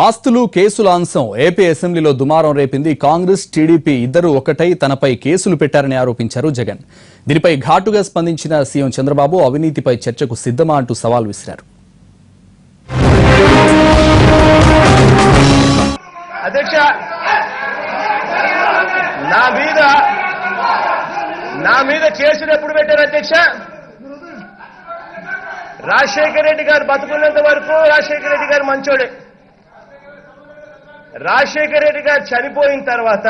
ఆస్తులు కేసుల అంశం ఏపీ అసెంబ్లీలో దుమారం రేపింది. కాంగ్రెస్ టీడీపీ ఇద్దరు ఒకటై తనపై కేసులు పెట్టారని ఆరోపించారు జగన్. దీనిపై ఘాటుగా స్పందించిన సీఎం చంద్రబాబు అవినీతిపై చర్చకు సిద్ధమా అంటూ సవాల్ విసిరారు. అధ్యక్ష, నా మీద కేసులు ఎప్పుడు పెట్టారు అధ్యక్ష? రాజశేఖర రెడ్డి గారు బతుకున్నంత వరకు రాజశేఖర రెడ్డి గారు మంచోడే. రాజశేఖర రెడ్డి గారు చనిపోయిన తర్వాత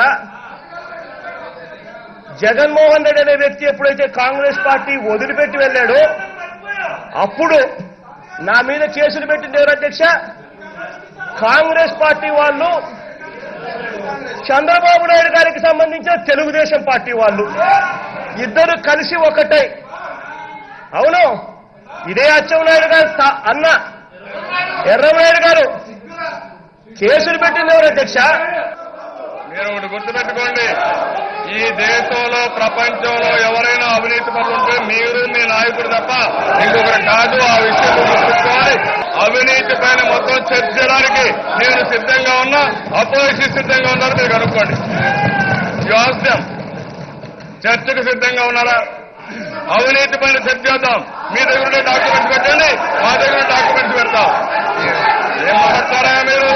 జగన్మోహన్ రెడ్డి అనే వ్యక్తి ఎప్పుడైతే కాంగ్రెస్ పార్టీ వదిలిపెట్టి వెళ్ళాడో అప్పుడు నా మీద కేసులు పెట్టింది ఎవరు అధ్యక్ష? కాంగ్రెస్ పార్టీ వాళ్ళు, చంద్రబాబు నాయుడు గారికి సంబంధించిన తెలుగుదేశం పార్టీ వాళ్ళు ఇద్దరు కలిసి ఒకటై, అవును, ఇదే అచ్చెన్నాయుడు గారు అన్న ఎర్రమనాయుడు గారు కేసులు పెట్టింది ఎవరు అధ్యక్ష? మీరు ఒకటి గుర్తుపెట్టుకోండి, ఈ దేశంలో ప్రపంచంలో ఎవరైనా అవినీతి పనులు ఉంటే మీరు మీ నాయకుడు తప్ప ఇంకొకరు కాదు. ఆ విషయం గుర్తుపెట్టుకోవాలి. అవినీతి పైన మొత్తం చర్చ చేయడానికి నేను సిద్ధంగా ఉన్నా, అపోజిషన్ సిద్ధంగా ఉన్నారు. మీరు కనుక్కోండి. యువాస్యం చర్చకు సిద్ధంగా ఉన్నారా? అవినీతి పైన చర్చ చేద్దాం. మీ దగ్గర డాక్యుమెంట్స్ పెట్టండి, మా దగ్గర డాక్యుమెంట్స్ పెడతాం. ఏం మాట్లాడతారా మీరు?